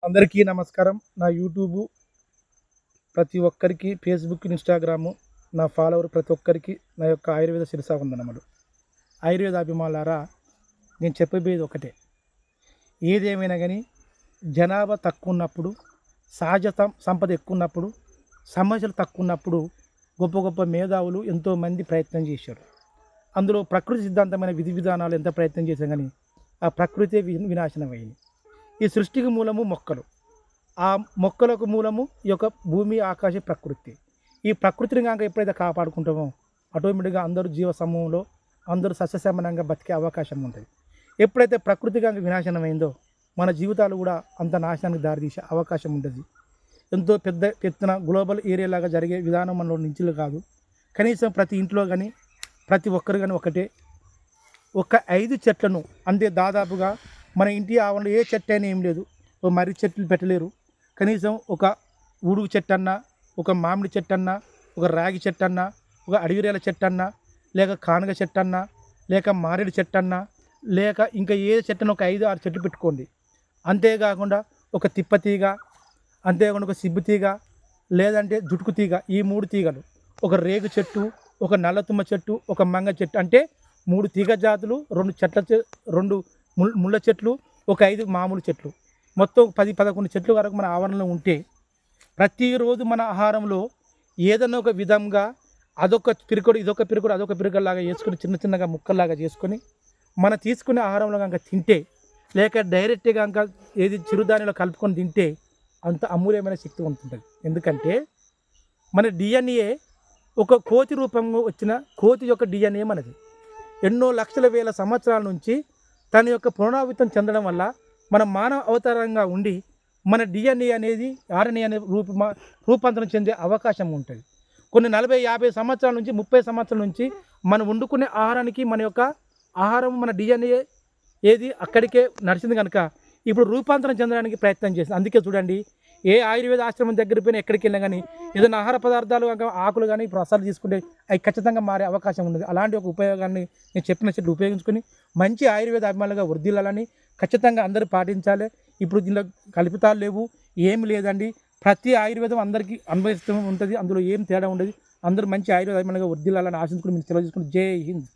అందరికీ నమస్కారం. నా యూట్యూబు ప్రతి ఒక్కరికి, ఫేస్‌బుక్, ఇన్‌స్టాగ్రాము నా ఫాలోవర్ ప్రతి ఒక్కరికి నా యొక్క ఆయుర్వేద శిరసావందనములు. ఆయుర్వేద అభిమానులారా, నేను చెప్పబోయేది ఒకటే. ఏదేమైనా గానీ జనాభా తక్కువున్నప్పుడు, సహజ సంపద ఎక్కువున్నప్పుడు, సమస్యలు తక్కువున్నప్పుడు గొప్ప గొప్ప మేధావులు ఎంతోమంది ప్రయత్నం చేశారు. అందులో ప్రకృతి సిద్ధాంతమైన విధి విధానాలు ఎంత ప్రయత్నం చేసినా గానీ ఆ ప్రకృతే వినాశనమైంది. ఈ సృష్టికి మూలము మొక్కలు. ఆ మొక్కలకు మూలము ఈ యొక్క భూమి, ఆకాశ, ప్రకృతి. ఈ ప్రకృతిని గనక ఎప్పుడైతే కాపాడుకుంటామో ఆటోమేటిక్‌గా అందరూ జీవ సమూహంలో అందరూ సస్యశ్యామలంగా బతికే అవకాశం ఉంటది. ఎప్పుడైతే ప్రకృతి గనక వినాశనమైందో మన జీవితాలు కూడా అంత నాశనానికి దారితీసే అవకాశం ఉంటది. ఎంతో పెద్ద ఎత్తున గ్లోబల్ ఏరియాలాగా జరిగే విధానం మనలో నించులు కాదు. కనీసం ప్రతి ఇంట్లో గానీ, ప్రతి ఒక్కరు గానీ ఒకటే. ఒక 5 చెట్లను అంటే దాదాపుగా మన ఇంటి ఆవరణలో ఏ చెట్టు అయినా ఏం లేదు. ఓ మర్రి చెట్లు పెట్టలేరు. కనీసం ఒక ఉడుగు చెట్టన్నా, ఒక మామిడి చెట్టన్నా, ఒక రాగి చెట్టన్నా, ఒక అడవిరేల చెట్టన్నా, లేక కానుగ చెట్టన్నా, లేక మారేడు చెట్టన్నా, లేక ఇంకా ఏ చెట్టన్నా ఒక 5, 6 చెట్లు పెట్టుకోండి. అంతేకాకుండా ఒక తిప్ప తీగ, అంతేకాకుండా ఒక సిబ్బు తీగ, లేదంటే జుటుకు తీగ, ఈ 3 తీగలు, ఒక రేగు చెట్టు, ఒక నల్లతుమ్మ చెట్టు, ఒక మంగ చెట్టు, అంటే 3 తీగ జాతులు, 2 ముళ్ళ చెట్లు, ఒక 5 మామూలు చెట్లు, మొత్తం 10, 11 చెట్లు వరకు మన ఆవరణలో ఉంటే ప్రతిరోజు మన ఆహారంలో ఏదన్నా ఒక విధంగా అదొక పిరికొడు, ఇదొక పిరికొడు, అదొక పిరికొడలాగా చేసుకొని చిన్న చిన్నగా ముక్కల్లాగా చేసుకొని మనం తీసుకునే ఆహారంలో కనుక తింటే, లేక డైరెక్ట్‌గా కనుక ఏది చిరుధాన్యాలు కలుపుకొని తింటే అంత అమూల్యమైన శక్తి ఉంటుంటది. ఎందుకంటే మన డిఎన్ఏ ఒక కోతి రూపంలో వచ్చిన కోతి యొక్క డిఎన్ఏ మనది. ఎన్నో లక్షల వేల సంవత్సరాల నుంచి తన యొక్క పునరావృతం చెందడం వల్ల మన మానవ అవతారంగా ఉండి మన డిఎన్ఏ అనేది ఆర్ఎన్ఏ అనే రూపాంతరం చెందే అవకాశం ఉంటుంది. కొన్ని 40, 50 సంవత్సరాల నుంచి 30 సంవత్సరాల నుంచి మనం వండుకునే ఆహారానికి మన యొక్క ఆహారం మన డిఎన్ఏ ఏది అక్కడికే నడిచింది కనుక ఇప్పుడు రూపాంతరం చెందడానికి ప్రయత్నం చేసింది. అందుకే చూడండి, ఏ ఆయుర్వేద ఆశ్రమం దగ్గర పోయినా ఎక్కడికి వెళ్ళినా కానీ ఏదైనా ఆహార పదార్థాలు ఆకులు కానీ ఇప్పుడు రసాలు తీసుకుంటే అవి ఖచ్చితంగా మారే అవకాశం ఉన్నది. అలాంటి ఒక ఉపయోగాన్ని నేను చెప్పిన చెట్లు ఉపయోగించుకొని మంచి ఆయుర్వేద అభిమానులుగా వృద్ధిల్లాలని ఖచ్చితంగా అందరూ పాటించాలి. ఇప్పుడు దీనిలో కల్పితాలు లేవు, ఏమి లేదండి. ప్రతి ఆయుర్వేదం అందరికీ అన్వయిస్తూ ఉంటుంది. అందులో ఏం తేడా ఉండదు. అందరూ మంచి ఆయుర్వేద అభిమానులుగా వృద్ధిల్లాలని ఆశించుకుని మీరు సెలవు తీసుకుని జై హింద్.